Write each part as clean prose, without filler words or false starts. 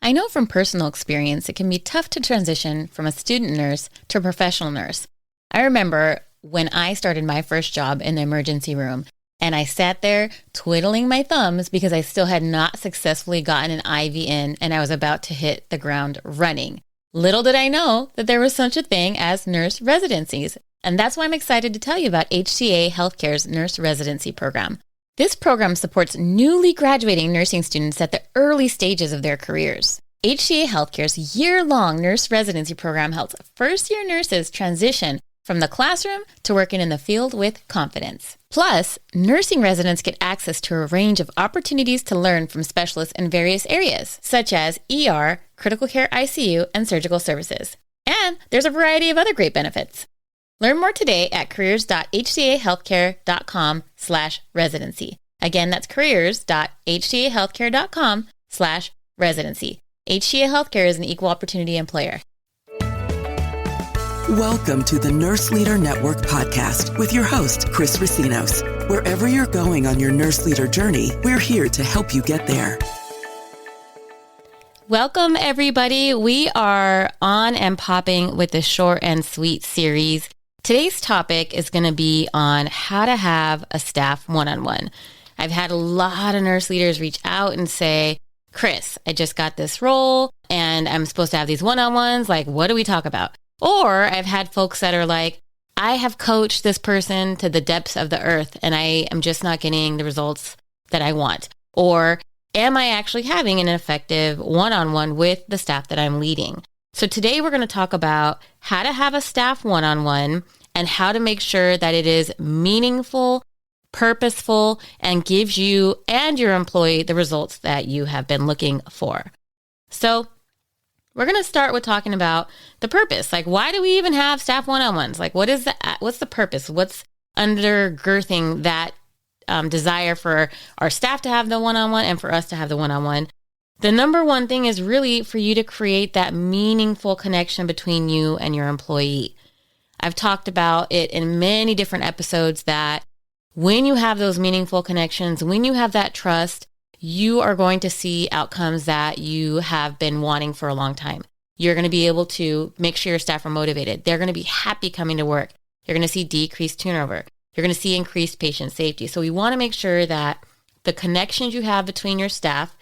I know from personal experience it can be tough to transition from a student nurse to a professional nurse. I remember when I started my first job in the emergency room, and I sat there twiddling my thumbs because I still had not successfully gotten an IV in, and I was about to hit the ground running. Little did I know that there was such a thing as nurse residencies, and that's why I'm excited to tell you about HCA Healthcare's nurse residency program. This program supports newly graduating nursing students at the early stages of their careers. HCA Healthcare's year-long nurse residency program helps first-year nurses transition from the classroom to working in the field with confidence. Plus, nursing residents get access to a range of opportunities to learn from specialists in various areas, such as ER, critical care ICU, and surgical services. And there's a variety of other great benefits. Learn more today at careers.hcahealthcare.com/residency. Again, that's careers.hcahealthcare.com/residency. HCA Healthcare is an equal opportunity employer. Welcome to the Nurse Leader Network podcast with your host, Chris Racinos. Wherever you're going on your nurse leader journey, we're here to help you get there. Welcome, everybody. We are on and popping with the short and sweet series. Today's topic is going to be on how to have a staff one-on-one. I've had a lot of nurse leaders reach out and say, Chris, I just got this role and I'm supposed to have these one-on-ones. Like, what do we talk about? Or I've had folks that are like, I have coached this person to the depths of the earth and I am just not getting the results that I want. Or am I actually having an effective one-on-one with the staff that I'm leading? So today we're going to talk about how to have a staff one-on-one and how to make sure that it is meaningful, purposeful, and gives you and your employee the results that you have been looking for. So we're going to start with talking about the purpose. Like, why do we even have staff one-on-ones? Like, what's the purpose? What's undergirding that desire for our staff to have the one-on-one and for us to have the one-on-one? The number one thing is really for you to create that meaningful connection between you and your employee. I've talked about it in many different episodes that when you have those meaningful connections, when you have that trust, you are going to see outcomes that you have been wanting for a long time. You're going to be able to make sure your staff are motivated. They're going to be happy coming to work. You're going to see decreased turnover. You're going to see increased patient safety. So we want to make sure that the connections you have between your staff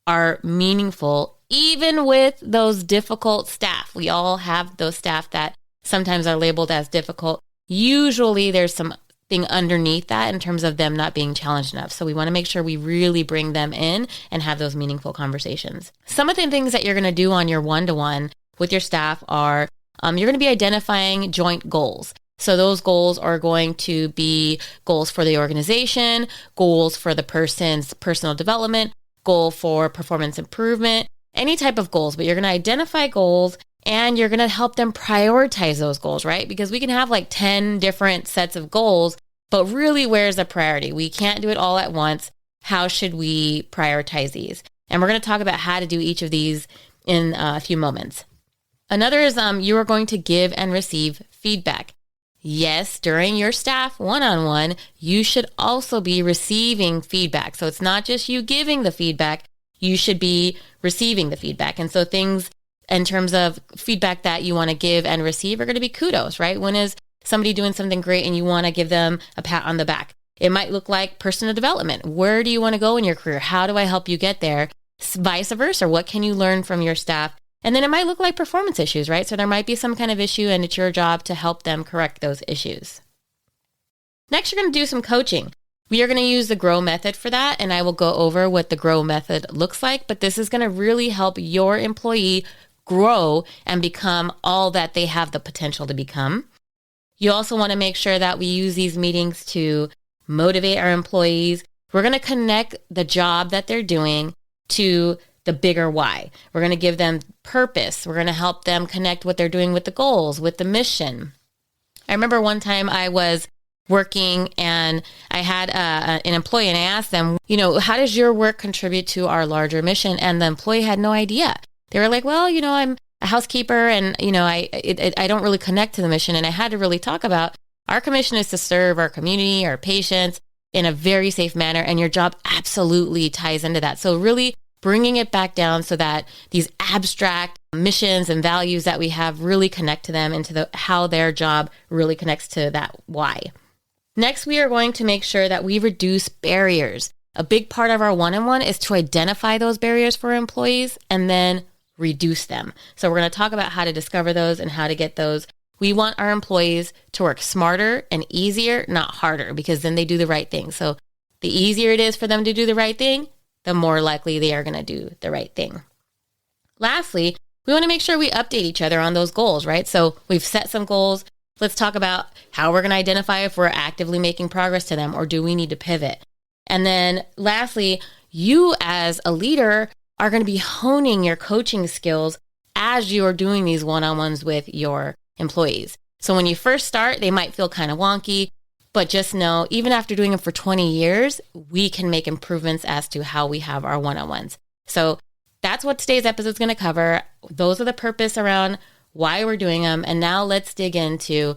are meaningful, even with those difficult staff. We all have those staff that sometimes are labeled as difficult. Usually there's something underneath that in terms of them not being challenged enough. So we want to make sure we really bring them in and have those meaningful conversations. Some of the things that you're going to do on your one-to-one with your staff are you're going to be identifying joint goals. So those goals are going to be goals for the organization, goals for the person's personal development, goal for performance improvement, any type of goals, but you're going to identify goals and you're going to help them prioritize those goals, right? Because we can have like 10 different sets of goals, but really where's the priority? We can't do it all at once. How should we prioritize these? And we're going to talk about how to do each of these in a few moments. Another is you are going to give and receive feedback. Yes, during your staff one-on-one, you should also be receiving feedback. So it's not just you giving the feedback, you should be receiving the feedback. And so things in terms of feedback that you want to give and receive are going to be kudos, right? When is somebody doing something great and you want to give them a pat on the back? It might look like personal development. Where do you want to go in your career? How do I help you get there? Vice versa. What can you learn from your staff? And then it might look like performance issues, right? So there might be some kind of issue and it's your job to help them correct those issues. Next, you're going to do some coaching. We are going to use the GROW method for that, and I will go over what the GROW method looks like, but this is going to really help your employee grow and become all that they have the potential to become. You also want to make sure that we use these meetings to motivate our employees. We're going to connect the job that they're doing to the bigger why. We're going to give them purpose. We're going to help them connect what they're doing with the goals, with the mission. I remember one time I was working and I had an employee and I asked them, how does your work contribute to our larger mission? And the employee had no idea. They were like, well, I'm a housekeeper and, I don't really connect to the mission. And I had to really talk about our commission is to serve our community, our patients in a very safe manner. And your job absolutely ties into that. So really bringing it back down so that these abstract missions and values that we have really connect to them and to how their job really connects to that why. Next, we are going to make sure that we reduce barriers. A big part of our one-on-one is to identify those barriers for employees and then reduce them. So we're going to talk about how to discover those and how to get those. We want our employees to work smarter and easier, not harder, because then they do the right thing. So the easier it is for them to do the right thing, the more likely they are going to do the right thing. Lastly, we want to make sure we update each other on those goals, right? So we've set some goals. Let's talk about how we're going to identify if we're actively making progress to them or do we need to pivot. And then lastly, you as a leader are going to be honing your coaching skills as you are doing these one-on-ones with your employees. So when you first start, they might feel kind of wonky, but just know, even after doing them for 20 years, we can make improvements as to how we have our one-on-ones. So that's what today's episode is going to cover. Those are the purpose around why we're doing them. And now let's dig into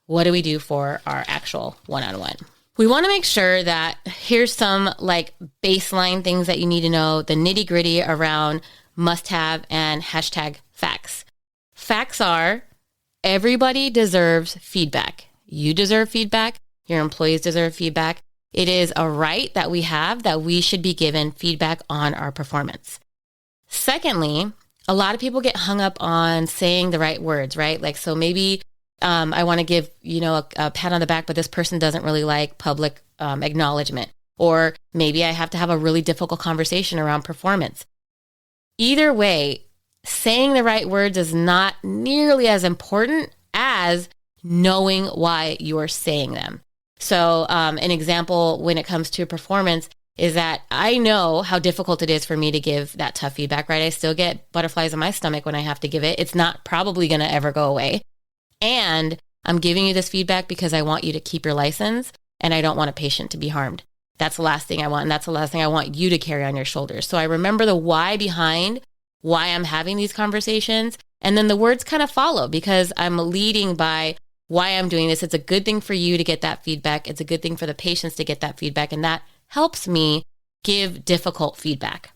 what do we do for our actual one-on-one. We want to make sure that here's some like baseline things that you need to know, the nitty gritty around must-have and hashtag facts. Facts are everybody deserves feedback. You deserve feedback. Your employees deserve feedback. It is a right that we have that we should be given feedback on our performance. Secondly, a lot of people get hung up on saying the right words, right? Like, so maybe I want to give, a pat on the back, but this person doesn't really like public acknowledgement. Or maybe I have to have a really difficult conversation around performance. Either way, saying the right words is not nearly as important as knowing why you're saying them. So an example when it comes to performance is that I know how difficult it is for me to give that tough feedback, right? I still get butterflies in my stomach when I have to give it. It's not probably going to ever go away. And I'm giving you this feedback because I want you to keep your license and I don't want a patient to be harmed. That's the last thing I want. And that's the last thing I want you to carry on your shoulders. So I remember the why behind why I'm having these conversations. And then the words kind of follow because I'm leading by why I'm doing this. It's a good thing for you to get that feedback. It's a good thing for the patients to get that feedback. And that helps me give difficult feedback.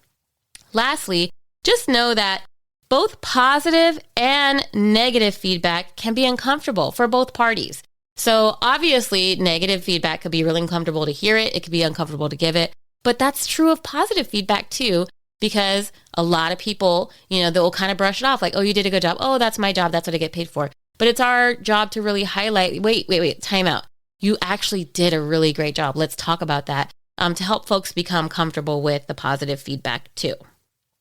Lastly, just know that both positive and negative feedback can be uncomfortable for both parties. So obviously, negative feedback could be really uncomfortable to hear it. It could be uncomfortable to give it. But that's true of positive feedback too, because a lot of people, they will kind of brush it off like, oh, you did a good job. Oh, that's my job. That's what I get paid for. But it's our job to really highlight, wait, time out. You actually did a really great job. Let's talk about that to help folks become comfortable with the positive feedback too.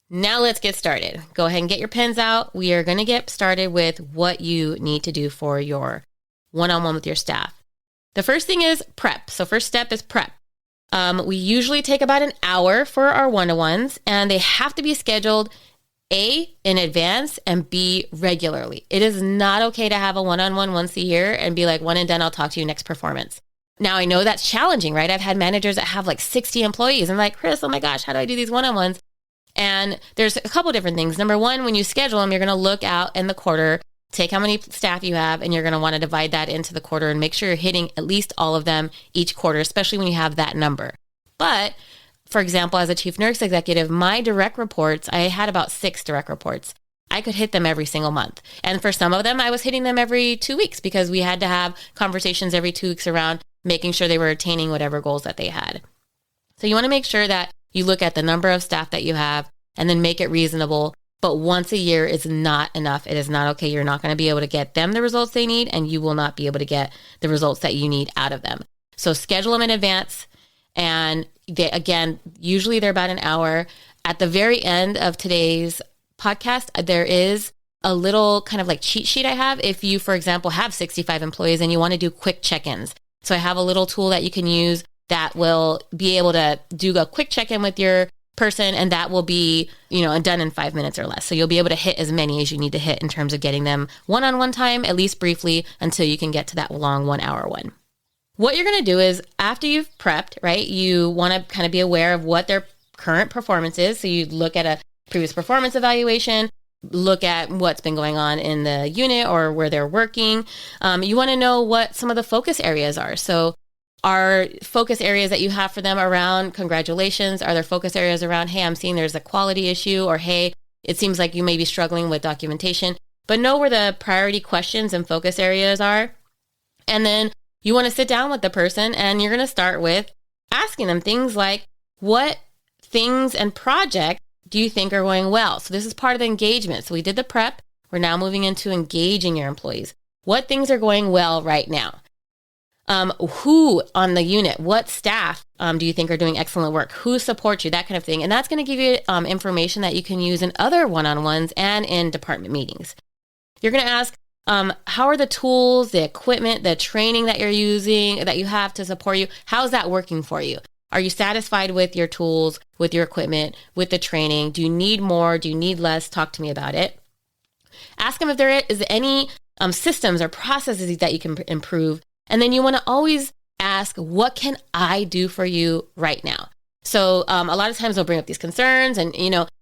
Now let's get started. Go ahead and get your pens out. We are going to get started with what you need to do for your one-on-one with your staff. The first thing is prep. So first step is prep. We usually take about an hour for our one-on-ones and they have to be scheduled A, in advance and B, regularly. It is not okay to have a one-on-one once a year and be like, one and done, I'll talk to you next performance. Now I know that's challenging, right? I've had managers that have like 60 employees. I'm like, Chris, oh my gosh, how do I do these one-on-ones? And there's a couple different things. Number one, when you schedule them, you're going to look out in the quarter, take how many staff you have, and you're going to want to divide that into the quarter and make sure you're hitting at least all of them each quarter, especially when you have that number. But for example, as a chief nurse executive, my direct reports, I had about 6 direct reports. I could hit them every single month. And for some of them, I was hitting them every 2 weeks because we had to have conversations every 2 weeks around making sure they were attaining whatever goals that they had. So you want to make sure that you look at the number of staff that you have and then make it reasonable. But once a year is not enough. It is not okay. You're not going to be able to get them the results they need, and you will not be able to get the results that you need out of them. So schedule them in advance. And again, usually they're about an hour. At the very end of today's podcast, there is a little kind of like cheat sheet I have. If you, for example, have 65 employees and you want to do quick check-ins. So I have a little tool that you can use that will be able to do a quick check-in with your person, and that will be, done in 5 minutes or less. So you'll be able to hit as many as you need to hit in terms of getting them one-on-one time, at least briefly, until you can get to that long 1 hour one. What you're going to do is after you've prepped, right, you want to kind of be aware of what their current performance is. So you look at a previous performance evaluation, look at what's been going on in the unit or where they're working. You want to know what some of the focus areas are. So Are focus areas that you have for them around congratulations? Are there focus areas around, hey, I'm seeing there's a quality issue, or hey, it seems like you may be struggling with documentation? But know where the priority questions and focus areas are. And then you want to sit down with the person and you're going to start with asking them things like, what things and projects do you think are going well? So this is part of the engagement. So we did the prep. We're now moving into engaging your employees. What things are going well right now? Who on the unit, what staff do you think are doing excellent work? Who supports you? That kind of thing. And that's going to give you information that you can use in other one-on-ones and in department meetings. You're going to ask, how are the tools, the equipment, the training that you're using, that you have to support you? How's that working for you? Are you satisfied with your tools, with your equipment, with the training? Do you need more? Do you need less? Talk to me about it. Ask them if there is any systems or processes that you can improve. And then you want to always ask, what can I do for you right now? So a lot of times they'll bring up these concerns and,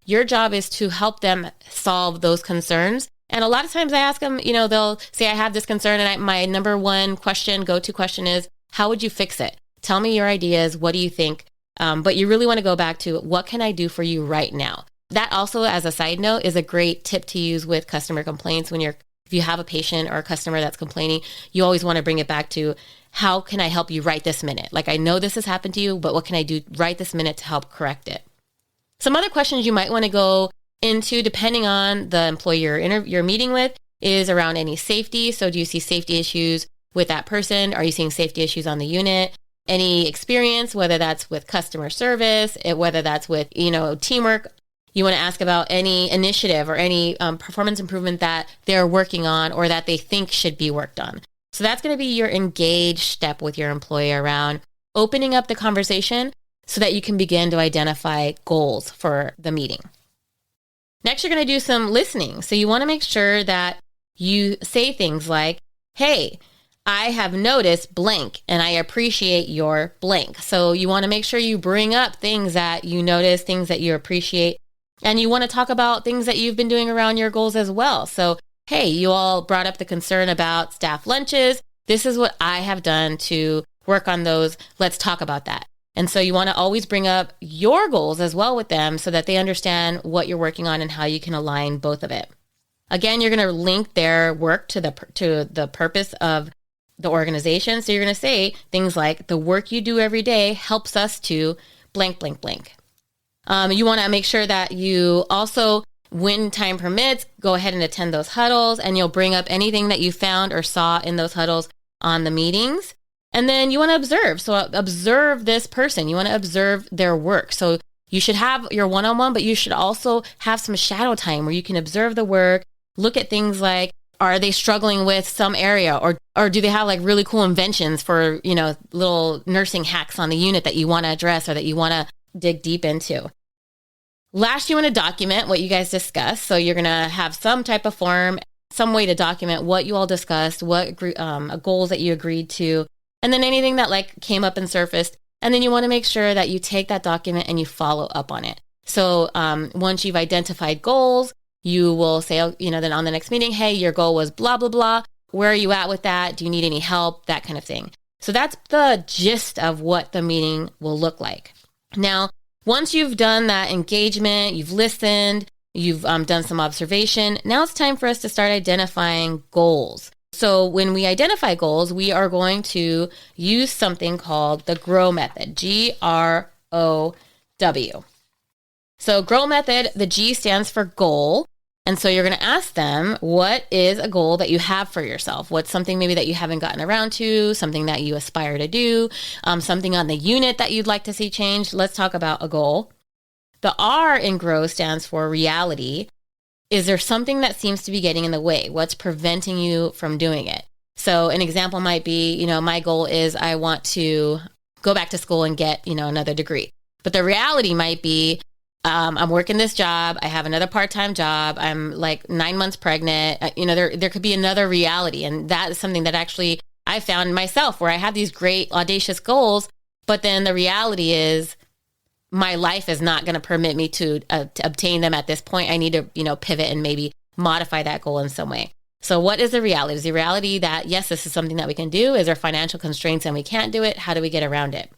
your job is to help them solve those concerns. And a lot of times I ask them, they'll say, I have this concern and my number one go-to question is, how would you fix it? Tell me your ideas. What do you think? But you really want to go back to, what can I do for you right now? That also, as a side note, is a great tip to use with customer complaints. If you have a patient or a customer that's complaining, you always want to bring it back to, how can I help you right this minute? Like, I know this has happened to you, but what can I do right this minute to help correct it? Some other questions you might want to go into, depending on the employee you're meeting with, is around any safety. So do you see safety issues with that person? Are you seeing safety issues on the unit? Any experience, whether that's with customer service, whether that's with, teamwork. You want to ask about any initiative or any performance improvement that they're working on or that they think should be worked on. So that's going to be your engaged step with your employee around opening up the conversation so that you can begin to identify goals for the meeting. Next, you're going to do some listening. So you want to make sure that you say things like, hey, I have noticed blank and I appreciate your blank. So you want to make sure you bring up things that you notice, things that you appreciate. And you want to talk about things that you've been doing around your goals as well. So, hey, you all brought up the concern about staff lunches. This is what I have done to work on those. Let's talk about that. And so you want to always bring up your goals as well with them so that they understand what you're working on and how you can align both of it. Again, you're going to link their work to the purpose of the organization. So you're going to say things like, the work you do every day helps us to blank, blank, blank. You want to make sure that you also, when time permits, go ahead and attend those huddles, and you'll bring up anything that you found or saw in those huddles on the meetings. And then you want to observe. So observe this person. You want to observe their work. So you should have your one-on-one, but you should also have some shadow time where you can observe the work, look at things like, are they struggling with some area, or do they have like really cool inventions for, little nursing hacks on the unit that you want to address or that you want to dig deep into. Last, you want to document what you guys discussed. So you're going to have some type of form, some way to document what you all discussed, what goals that you agreed to, and then anything that came up and surfaced. And then you want to make sure that you take that document and you follow up on it. So once you've identified goals, you will say, then on the next meeting, hey, your goal was blah, blah, blah. Where are you at with that? Do you need any help? That kind of thing. So that's the gist of what the meeting will look like. Now, once you've done that engagement, you've listened, you've done some observation, now it's time for us to start identifying goals. So when we identify goals, we are going to use something called the GROW method, GROW. So GROW method, the G stands for goal. And so you're going to ask them, what is a goal that you have for yourself? What's something maybe that you haven't gotten around to, something that you aspire to do, something on the unit that you'd like to see changed? Let's talk about a goal. The R in GROW stands for reality. Is there something that seems to be getting in the way? What's preventing you from doing it? So an example might be, my goal is I want to go back to school and get, another degree. But the reality might be, I'm working this job. I have another part-time job. I'm 9 months pregnant. There could be another reality. And that is something that actually I found myself, where I have these great audacious goals, but then the reality is my life is not going to permit me to obtain them at this point. I need to, pivot and maybe modify that goal in some way. So what is the reality? Is the reality that, yes, this is something that we can do? Is there financial constraints and we can't do it? How do we get around it?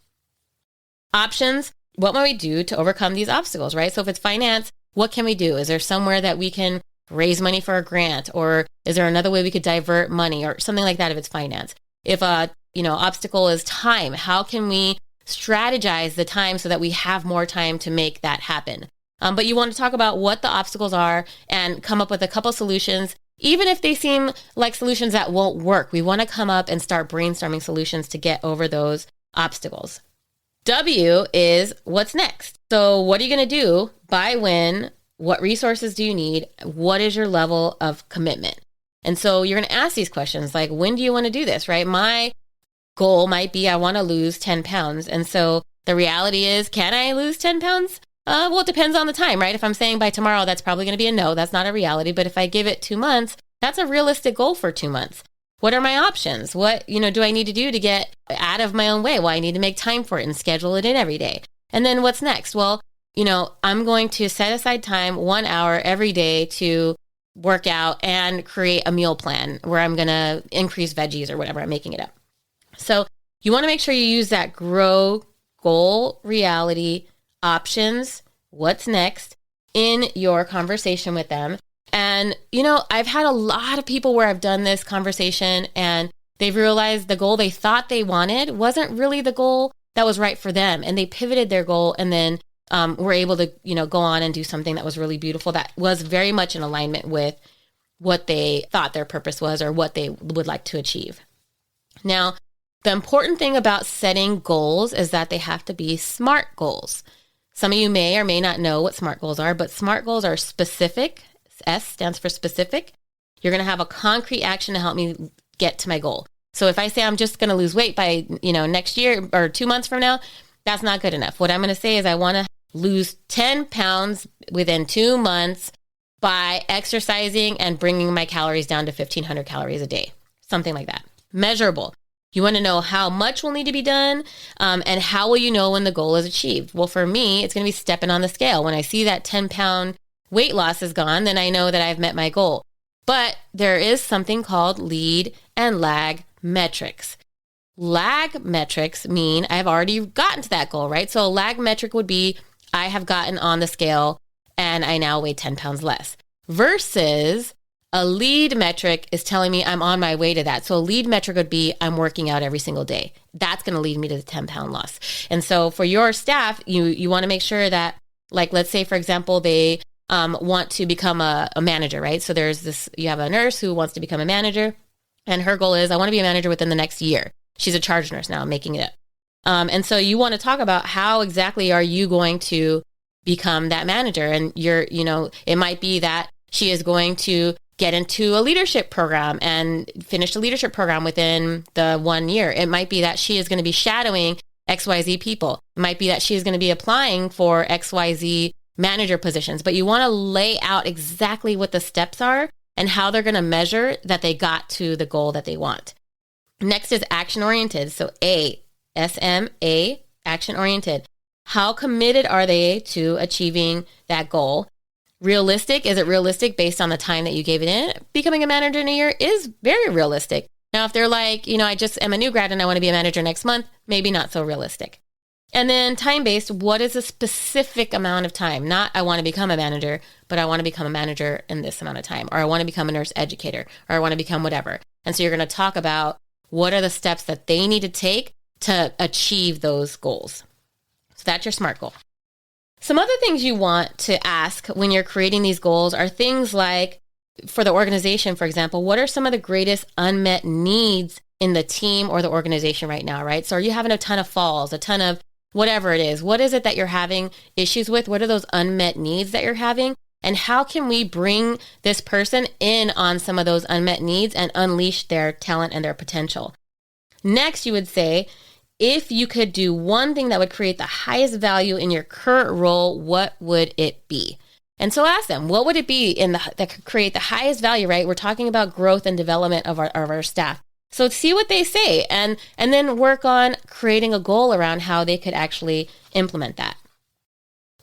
Options, what might we do to overcome these obstacles, right? So if it's finance, what can we do? Is there somewhere that we can raise money for a grant? Or is there another way we could divert money or something like that if it's finance? If a obstacle is time, how can we strategize the time so that we have more time to make that happen? But you want to talk about what the obstacles are and come up with a couple solutions. Even if they seem like solutions that won't work, we want to come up and start brainstorming solutions to get over those obstacles. W is what's next. So what are you going to do? By when? What resources do you need? What is your level of commitment? And so you're going to ask these questions like, when do you want to do this, right? My goal might be I want to lose 10 pounds. And so the reality is, can I lose 10 pounds? Well, it depends on the time, right? If I'm saying by tomorrow, that's probably going to be a no. That's not a reality. But if I give it 2 months, that's a realistic goal for 2 months. What are my options? What, do I need to do to get out of my own way? Well, I need to make time for it and schedule it in every day. And then what's next? Well, I'm going to set aside time 1 hour every day to work out and create a meal plan where I'm going to increase veggies or whatever. I'm making it up. So you want to make sure you use that grow, goal, reality, options, what's next in your conversation with them. And, I've had a lot of people where I've done this conversation and they've realized the goal they thought they wanted wasn't really the goal that was right for them. And they pivoted their goal and then were able to, go on and do something that was really beautiful, that was very much in alignment with what they thought their purpose was or what they would like to achieve. Now, the important thing about setting goals is that they have to be SMART goals. Some of you may or may not know what SMART goals are, but SMART goals are specific. S stands for specific. You're going to have a concrete action to help me get to my goal. So if I say I'm just going to lose weight by, next year or 2 months from now, that's not good enough. What I'm going to say is I want to lose 10 pounds within 2 months by exercising and bringing my calories down to 1,500 calories a day, something like that. Measurable. You want to know how much will need to be done and how will you know when the goal is achieved? Well, for me, it's going to be stepping on the scale. When I see that 10-pound weight loss is gone, then I know that I've met my goal. But there is something called lead and lag metrics. Lag metrics mean I've already gotten to that goal, right? So a lag metric would be I have gotten on the scale and I now weigh 10 pounds less. Versus a lead metric is telling me I'm on my way to that. So a lead metric would be I'm working out every single day. That's going to lead me to the 10-pound loss. And so for your staff, you want to make sure that, like, let's say, for example, they want to become a manager, right? So you have a nurse who wants to become a manager and her goal is I want to be a manager within the next year. She's a charge nurse now, I'm making it up. And so you want to talk about how exactly are you going to become that manager? And it might be that she is going to get into a leadership program and finish the leadership program within the 1 year. It might be that she is going to be shadowing XYZ people. It might be that she is going to be applying for XYZ manager positions, but you want to lay out exactly what the steps are and how they're going to measure that they got to the goal that they want. Next is action oriented. So SMA, action oriented. How committed are they to achieving that goal? Realistic, is it realistic based on the time that you gave it in? Becoming a manager in a year is very realistic. Now, if they're like, I just am a new grad and I want to be a manager next month, maybe not so realistic. And then time-based, what is a specific amount of time? Not I want to become a manager, but I want to become a manager in this amount of time, or I want to become a nurse educator, or I want to become whatever. And so you're going to talk about what are the steps that they need to take to achieve those goals. So that's your SMART goal. Some other things you want to ask when you're creating these goals are things like, for the organization, for example, what are some of the greatest unmet needs in the team or the organization right now, right? So are you having a ton of falls, a ton of whatever it is? What is it that you're having issues with? What are those unmet needs that you're having? And how can we bring this person in on some of those unmet needs and unleash their talent and their potential? Next, you would say, if you could do one thing that would create the highest value in your current role, what would it be? And so ask them, what would it be that could create the highest value, right? We're talking about growth and development of our staff. So see what they say and then work on creating a goal around how they could actually implement that.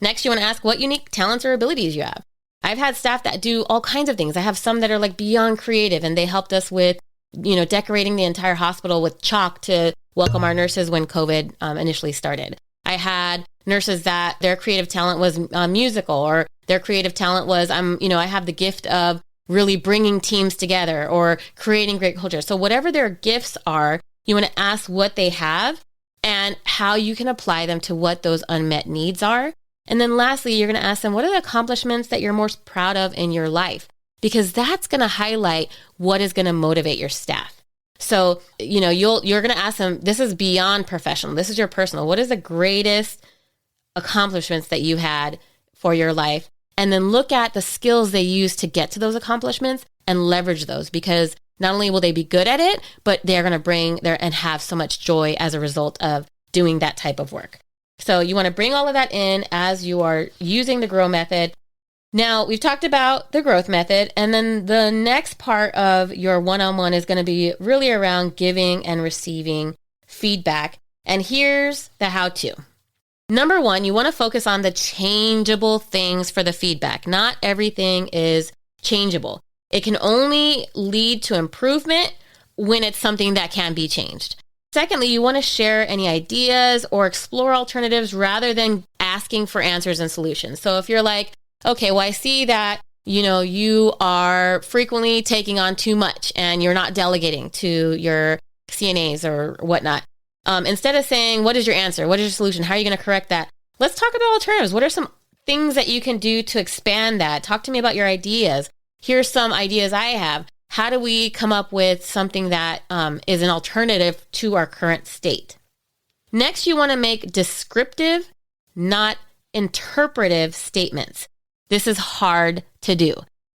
Next, you want to ask what unique talents or abilities you have. I've had staff that do all kinds of things. I have some that are like beyond creative, and they helped us with, decorating the entire hospital with chalk to welcome our nurses when COVID initially started. I had nurses that their creative talent was musical, or their creative talent was, I have the gift of really bringing teams together or creating great culture. So whatever their gifts are, you want to ask what they have and how you can apply them to what those unmet needs are. And then lastly, you're going to ask them, what are the accomplishments that you're most proud of in your life? Because that's going to highlight what is going to motivate your staff. So, you're going to ask them, this is beyond professional. This is your personal. What is the greatest accomplishments that you had for your life? And then look at the skills they use to get to those accomplishments and leverage those, because not only will they be good at it, but they're going to bring there and have so much joy as a result of doing that type of work. So you want to bring all of that in as you are using the GROW method. Now, we've talked about the growth method, and then the next part of your one-on-one is going to be really around giving and receiving feedback. And here's the how-to. Number one, you want to focus on the changeable things for the feedback. Not everything is changeable. It can only lead to improvement when it's something that can be changed. Secondly, you want to share any ideas or explore alternatives rather than asking for answers and solutions. So if you're like, okay, well, I see that, you are frequently taking on too much and you're not delegating to your CNAs or whatnot. Instead of saying, what is your answer? What is your solution? How are you going to correct that? Let's talk about alternatives. What are some things that you can do to expand that? Talk to me about your ideas. Here's some ideas I have. How do we come up with something that is an alternative to our current state? Next, you want to make descriptive, not interpretive statements. This is hard to do,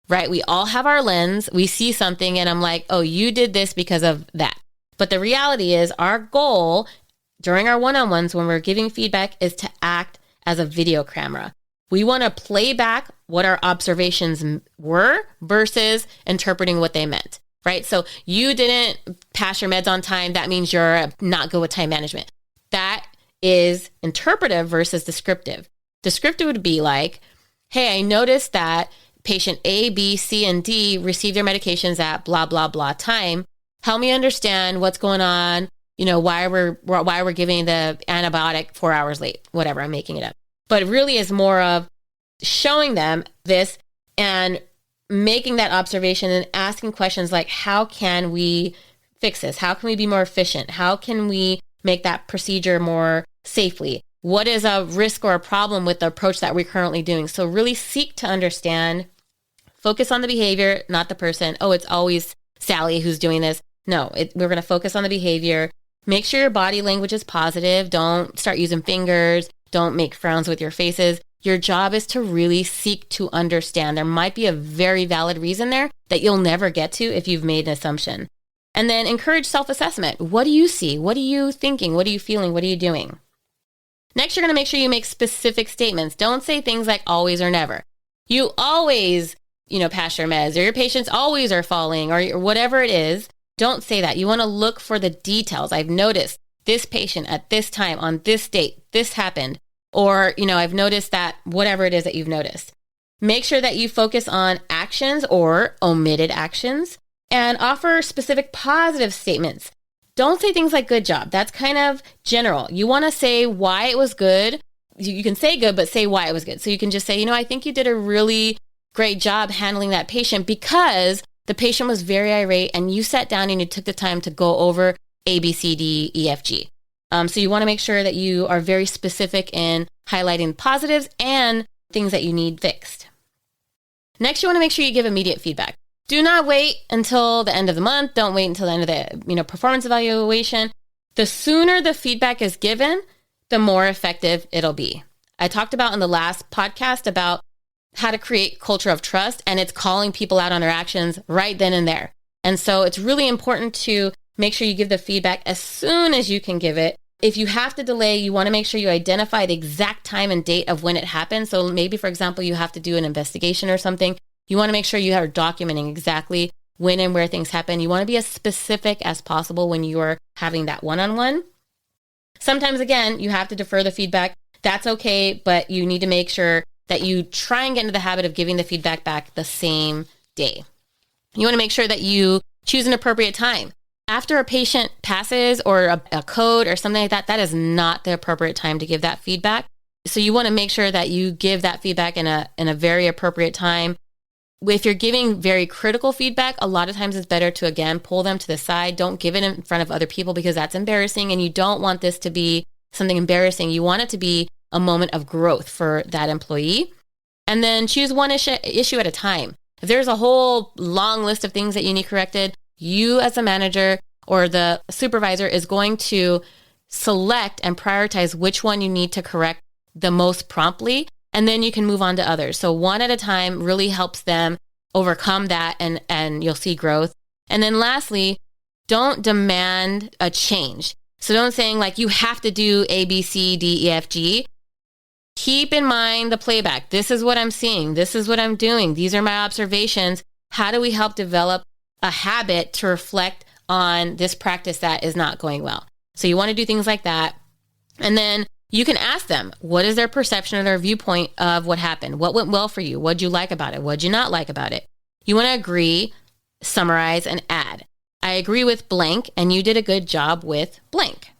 right? We all have our lens. We see something and I'm like, oh, you did this because of that. But the reality is our goal during our one-on-ones when we're giving feedback is to act as a video camera. We want to play back what our observations were versus interpreting what they meant, right? So you didn't pass your meds on time. That means you're not good with time management. That is interpretive versus descriptive. Descriptive would be like, hey, I noticed that patient A, B, C, and D received their medications at blah, blah, blah time. Help me understand what's going on, why we're giving the antibiotic 4 hours late, whatever, I'm making it up. But it really is more of showing them this and making that observation and asking questions like, how can we fix this? How can we be more efficient? How can we make that procedure more safely? What is a risk or a problem with the approach that we're currently doing? So really seek to understand, focus on the behavior, not the person. Oh, it's always Sally who's doing this. No, we're going to focus on the behavior. Make sure your body language is positive. Don't start using fingers. Don't make frowns with your faces. Your job is to really seek to understand. There might be a very valid reason there that you'll never get to if you've made an assumption. And then encourage self-assessment. What do you see? What are you thinking? What are you feeling? What are you doing? Next, you're going to make sure you make specific statements. Don't say things like always or never. You always, pass your meds, or your patients always are falling, or whatever it is. Don't say that. You want to look for the details. I've noticed this patient at this time on this date, this happened. Or, I've noticed that whatever it is that you've noticed. Make sure that you focus on actions or omitted actions and offer specific positive statements. Don't say things like good job. That's kind of general. You want to say why it was good. You can say good, but say why it was good. So you can just say, I think you did a really great job handling that patient because the patient was very irate and you sat down and you took the time to go over A, B, C, D, E, F, G. So you want to make sure that you are very specific in highlighting positives and things that you need fixed. Next, you want to make sure you give immediate feedback. Do not wait until the end of the month. Don't wait until the end of the performance evaluation. The sooner the feedback is given, the more effective it'll be. I talked about in the last podcast about how to create culture of trust, and it's calling people out on their actions right then and there. And so it's really important to make sure you give the feedback as soon as you can give it. If you have to delay, you want to make sure you identify the exact time and date of when it happened. So maybe, for example, you have to do an investigation or something. You want to make sure you are documenting exactly when and where things happen. You want to be as specific as possible when you are having that one-on-one. Sometimes, again, you have to defer the feedback. That's okay, but you need to make sure that you try and get into the habit of giving the feedback back the same day. You want to make sure that you choose an appropriate time. After a patient passes or a code or something like that, that is not the appropriate time to give that feedback. So you want to make sure that you give that feedback in a very appropriate time. If you're giving very critical feedback, a lot of times it's better to, again, pull them to the side. Don't give it in front of other people because that's embarrassing. And you don't want this to be something embarrassing. You want it to be a moment of growth for that employee. And then choose one issue at a time. If there's a whole long list of things that you need corrected, you as a manager or the supervisor is going to select and prioritize which one you need to correct the most promptly, and then you can move on to others. So one at a time really helps them overcome that, and you'll see growth. And then lastly, don't demand a change. So don't saying like you have to do A, B, C, D, E, F, G. Keep in mind the playback. This is what I'm seeing. This is what I'm doing. These are my observations. How do we help develop a habit to reflect on this practice that is not going well? So you want to do things like that. And then you can ask them, what is their perception or their viewpoint of what happened? What went well for you? What did you like about it? What did you not like about it? You want to agree, summarize, and add. I agree with blank, and you did a good job with blank.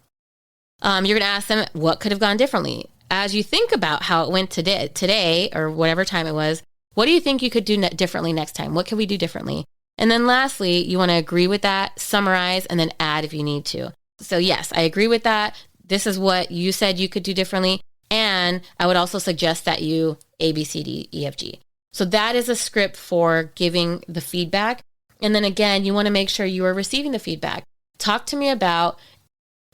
You're going to ask them, what could have gone differently? As you think about how it went today, or whatever time it was, what do you think you could do differently next time? What can we do differently? And then lastly, you want to agree with that, summarize, and then add if you need to. So yes, I agree with that. This is what you said you could do differently. And I would also suggest that you A, B, C, D, E, F, G. So that is a script for giving the feedback. And then again, you want to make sure you are receiving the feedback. Talk to me about,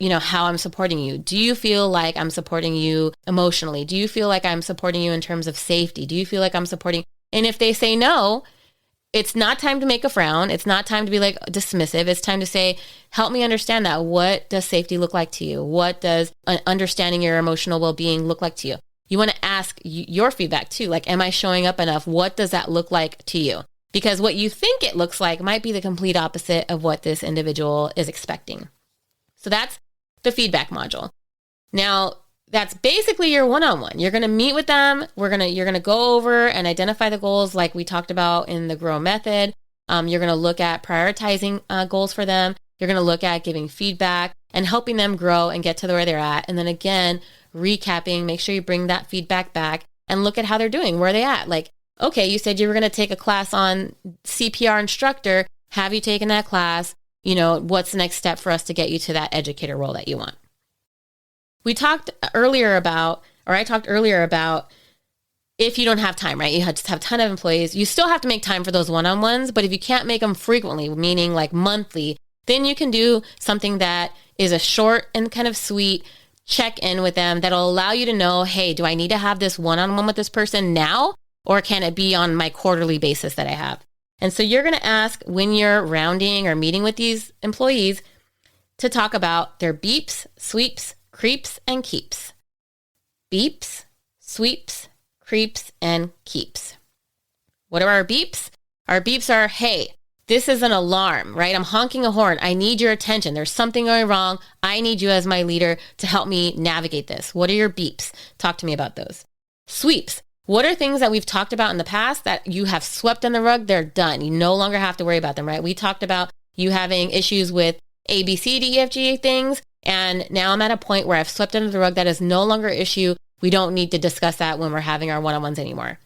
how I'm supporting you. Do you feel like I'm supporting you emotionally? Do you feel like I'm supporting you in terms of safety? Do you feel like I'm supporting? And if they say no, it's not time to make a frown. It's not time to be like dismissive. It's time to say, help me understand that. What does safety look like to you? What does understanding your emotional well-being look like to you? You want to ask your feedback too. Like, am I showing up enough? What does that look like to you? Because what you think it looks like might be the complete opposite of what this individual is expecting. So that's the feedback module. Now, that's basically your one-on-one. You're going to meet with them. You're going to go over and identify the goals like we talked about in the GROW method. You're going to look at prioritizing goals for them. You're going to look at giving feedback and helping them grow and get to where they're at. And then again, recapping, make sure you bring that feedback back and look at how they're doing. Where are they at? Like, okay, you said you were going to take a class on CPR instructor. Have you taken that class? What's the next step for us to get you to that educator role that you want? I talked earlier about if you don't have time, right? You just have a ton of employees. You still have to make time for those one-on-ones, but if you can't make them frequently, meaning like monthly, then you can do something that is a short and kind of sweet check-in with them that'll allow you to know, hey, do I need to have this one-on-one with this person now, or can it be on my quarterly basis that I have? And so you're going to ask when you're rounding or meeting with these employees to talk about their beeps, sweeps, creeps, and keeps. Beeps, sweeps, creeps, and keeps. What are our beeps? Our beeps are, hey, this is an alarm, right? I'm honking a horn. I need your attention. There's something going wrong. I need you as my leader to help me navigate this. What are your beeps? Talk to me about those. Sweeps. What are things that we've talked about in the past that you have swept on the rug? They're done. You no longer have to worry about them, right? We talked about you having issues with A, B, C, D, E, F, G things. And now I'm at a point where I've swept under the rug. That is no longer an issue. We don't need to discuss that when we're having our one-on-ones anymore.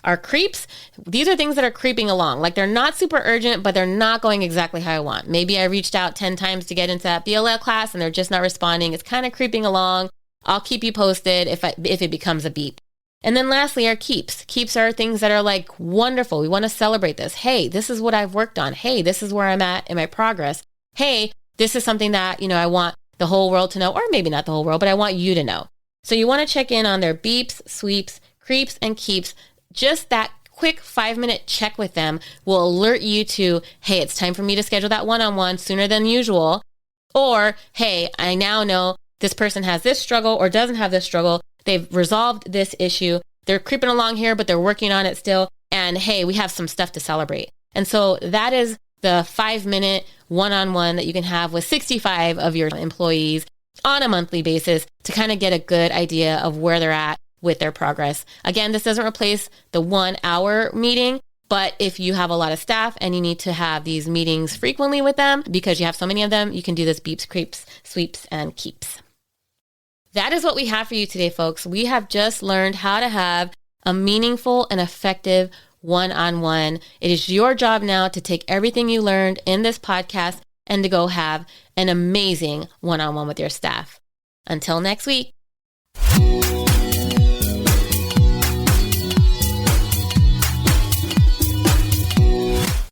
Our creeps, these are things that are creeping along. Like they're not super urgent, but they're not going exactly how I want. Maybe I reached out 10 times to get into that BLL class and they're just not responding. It's kind of creeping along. I'll keep you posted if it becomes a beep. And then lastly, our keeps. Keeps are things that are like wonderful. We want to celebrate this. Hey, this is what I've worked on. Hey, this is where I'm at in my progress. Hey, this is something that, I want the whole world to know, or maybe not the whole world, but I want you to know. So you want to check in on their beeps, sweeps, creeps, and keeps. Just that quick 5-minute check with them will alert you to, hey, it's time for me to schedule that one-on-one sooner than usual. Or, hey, I now know this person has this struggle or doesn't have this struggle. They've resolved this issue. They're creeping along here, but they're working on it still. And hey, we have some stuff to celebrate. And so that is the 5-minute one-on-one that you can have with 65 of your employees on a monthly basis to kind of get a good idea of where they're at with their progress. Again, this doesn't replace the 1 hour meeting, but if you have a lot of staff and you need to have these meetings frequently with them because you have so many of them, you can do this beeps, creeps, sweeps, and keeps. That is what we have for you today, folks. We have just learned how to have a meaningful and effective one-on-one. It is your job now to take everything you learned in this podcast and to go have an amazing one-on-one with your staff. Until next week.